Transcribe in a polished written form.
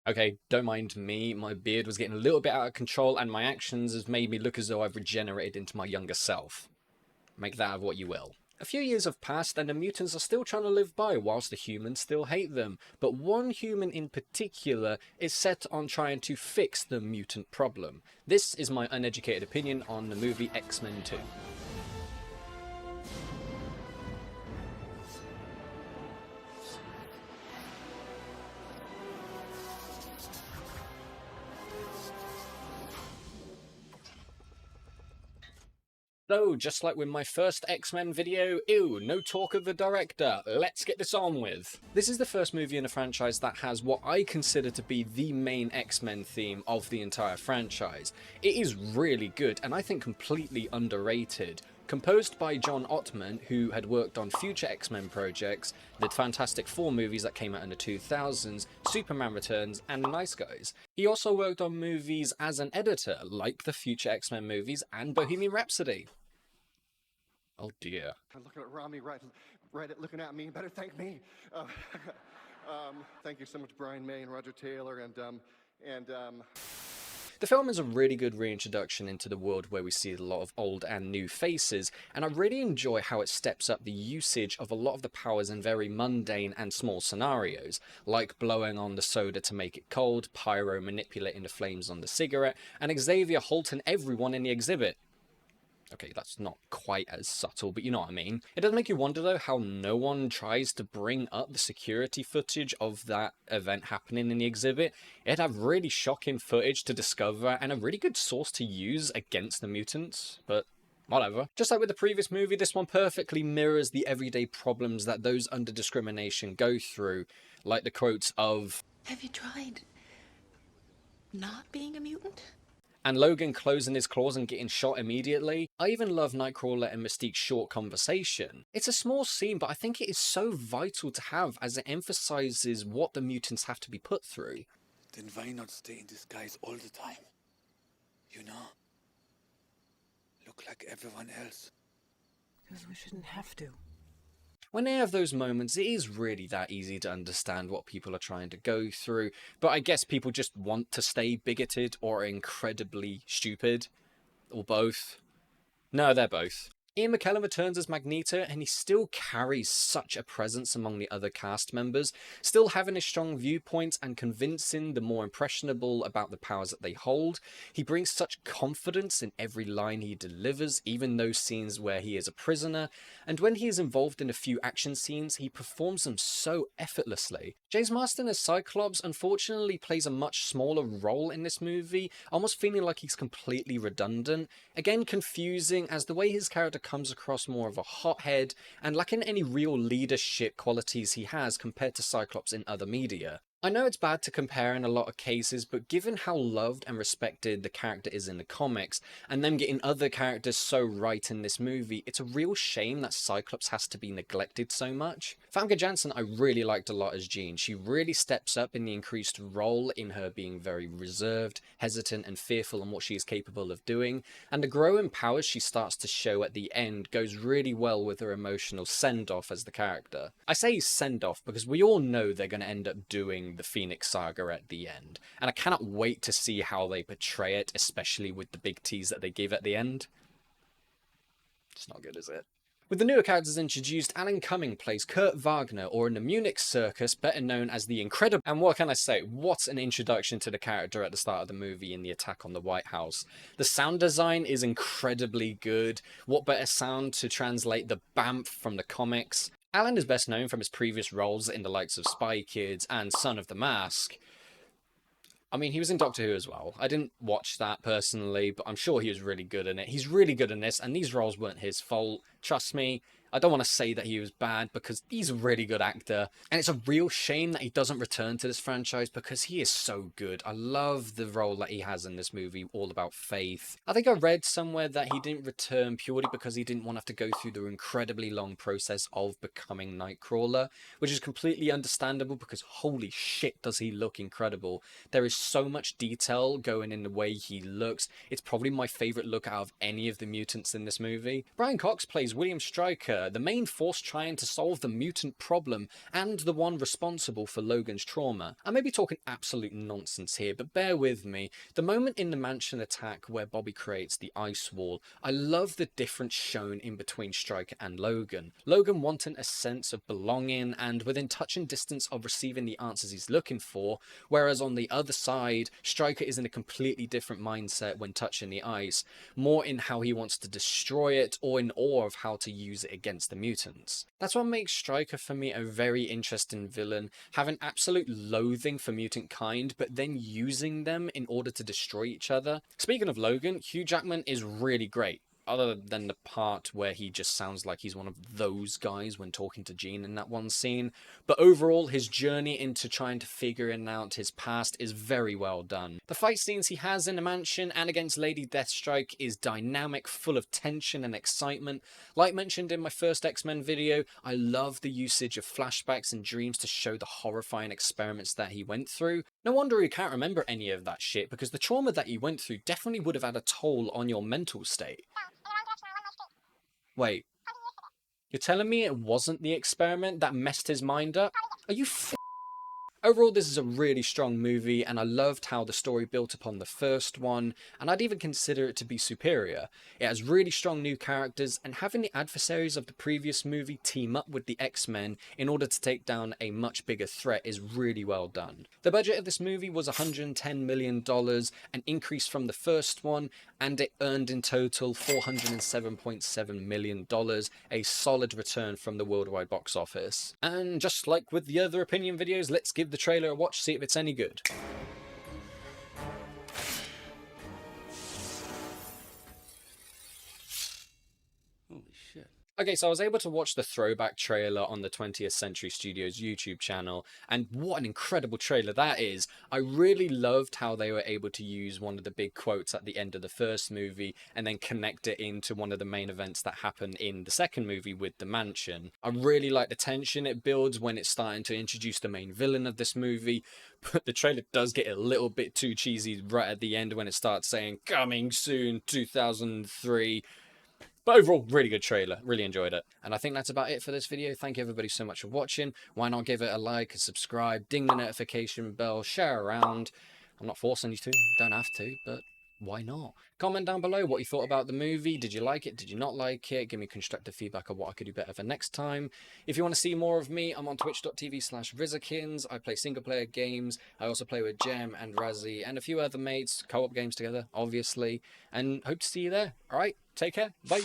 Okay, don't mind me, my beard was getting a little bit out of control and my actions has made me look as though I've regenerated into my younger self. Make that of what you will. A few years have passed and the mutants are still trying to live by whilst the humans still hate them, but one human in particular is set on trying to fix the mutant problem. This is my uneducated opinion on the movie X-Men 2. So, just like with my first X-Men video, ew, no talk of the director, let's get this on with. This is the first movie in a franchise that has what I consider to be the main X-Men theme of the entire franchise. It is really good, and I think completely underrated. Composed by John Ottman, who had worked on future X-Men projects, the Fantastic Four movies that came out in the 2000s, Superman Returns, and Nice Guys. He also worked on movies as an editor, like the future X-Men movies and Bohemian Rhapsody. Oh dear. I'm looking at Rami right at looking at me. Better thank me. Thank you so much, Brian May and Roger Taylor, The film is a really good reintroduction into the world where we see a lot of old and new faces, and I really enjoy how it steps up the usage of a lot of the powers in very mundane and small scenarios, like blowing on the soda to make it cold, Pyro manipulating the flames on the cigarette, and Xavier halting everyone in the exhibit. Okay, that's not quite as subtle, but you know what I mean. It does make you wonder though how no one tries to bring up the security footage of that event happening in the exhibit. It'd have really shocking footage to discover and a really good source to use against the mutants, but whatever. Just like with the previous movie, this one perfectly mirrors the everyday problems that those under discrimination go through, like the quotes of, "Have you tried not being a mutant?" and Logan closing his claws and getting shot immediately. I even love Nightcrawler and Mystique's short conversation. It's a small scene, but I think it is so vital to have as it emphasizes what the mutants have to be put through. Then why not stay in disguise all the time? You know? Look like everyone else. Because we shouldn't have to. When they have those moments, it is really that easy to understand what people are trying to go through, but I guess people just want to stay bigoted or incredibly stupid. Or both. No, they're both. Ian McKellen returns as Magneto, and he still carries such a presence among the other cast members, still having his strong viewpoints and convincing the more impressionable about the powers that they hold. He brings such confidence in every line he delivers, even those scenes where he is a prisoner, and when he is involved in a few action scenes, he performs them so effortlessly. James Marsden as Cyclops unfortunately plays a much smaller role in this movie, almost feeling like he's completely redundant. Again, confusing, as the way his character comes across more of a hothead and lacking any real leadership qualities he has compared to Cyclops in other media. I know it's bad to compare in a lot of cases, but given how loved and respected the character is in the comics, and them getting other characters so right in this movie, it's a real shame that Cyclops has to be neglected so much. Famke Janssen I really liked a lot as Jean. She really steps up in the increased role in her being very reserved, hesitant and fearful in what she is capable of doing, and the growing powers she starts to show at the end goes really well with her emotional send-off as the character. I say send-off because we all know they're going to end up doing the Phoenix Saga at the end, and I cannot wait to see how they portray it, especially with the big tease that they give at the end. It's not good, is it? With the newer characters introduced, Alan Cumming plays Kurt Wagner, or in the Munich Circus, better known as the Incredible. And what can I say? What an introduction to the character at the start of the movie in the attack on the White House. The sound design is incredibly good. What better sound to translate the BAMF from the comics? Alan is best known from his previous roles in the likes of Spy Kids and Son of the Mask. I mean, he was in Doctor Who as well. I didn't watch that personally, but I'm sure he was really good in it. He's really good in this, and these roles weren't his fault. Trust me, I don't want to say that he was bad because he's a really good actor, and it's a real shame that he doesn't return to this franchise because he is so good. I love the role that he has in this movie, all about faith. I think I read somewhere that he didn't return purely because he didn't want to have to go through the incredibly long process of becoming Nightcrawler, which is completely understandable because holy shit does he look incredible. There is so much detail going in the way he looks. It's probably my favourite look out of any of the mutants in this movie. Brian Cox plays William Stryker, Striker, the main force trying to solve the mutant problem and the one responsible for Logan's trauma. I may be talking absolute nonsense here, but bear with me. The moment in the mansion attack where Bobby creates the ice wall, I love the difference shown in between Striker and Logan. Logan wanting a sense of belonging and within touching distance of receiving the answers he's looking for, whereas on the other side, Striker is in a completely different mindset when touching the ice, more in how he wants to destroy it or in awe of how to use it against the mutants. That's what makes Striker for me a very interesting villain, having absolute loathing for mutant kind, but then using them in order to destroy each other. Speaking of Logan, Hugh Jackman is really great, other than the part where he just sounds like he's one of those guys when talking to Jean in that one scene. But overall, his journey into trying to figuring out his past is very well done. The fight scenes he has in the mansion and against Lady Deathstrike is dynamic, full of tension and excitement. Like mentioned in my first X-Men video, I love the usage of flashbacks and dreams to show the horrifying experiments that he went through. No wonder he can't remember any of that shit, because the trauma that he went through definitely would have had a toll on your mental state. Wait, you're telling me it wasn't the experiment that messed his mind up? Are you Overall, this is a really strong movie, and I loved how the story built upon the first one, and I'd even consider it to be superior. It has really strong new characters, and having the adversaries of the previous movie team up with the X-Men in order to take down a much bigger threat is really well done. The budget of this movie was $110 million, an increase from the first one, and it earned in total $407.7 million, a solid return from the worldwide box office. And just like with the other opinion videos, let's give the trailer a watch, see if it's any good. Holy shit. Okay, so I was able to watch the throwback trailer on the 20th Century Studios YouTube channel, and what an incredible trailer that is. I really loved how they were able to use one of the big quotes at the end of the first movie and then connect it into one of the main events that happen in the second movie with the mansion. I really like the tension it builds when it's starting to introduce the main villain of this movie, but the trailer does get a little bit too cheesy right at the end when it starts saying, "Coming soon, 2003. But overall, really good trailer. Really enjoyed it. And I think that's about it for this video. Thank you everybody so much for watching. Why not give it a like, a subscribe, ding the notification bell, share around. I'm not forcing you to. Don't have to, but why not? Comment down below what you thought about the movie. Did you like it? Did you not like it? Give me constructive feedback on what I could do better for next time. If you want to see more of me, I'm on twitch.tv/Rizakins. I play single player games. I also play with Jem and Razzie and a few other mates, co-op games together, obviously. And hope to see you there. Alright, take care. Bye.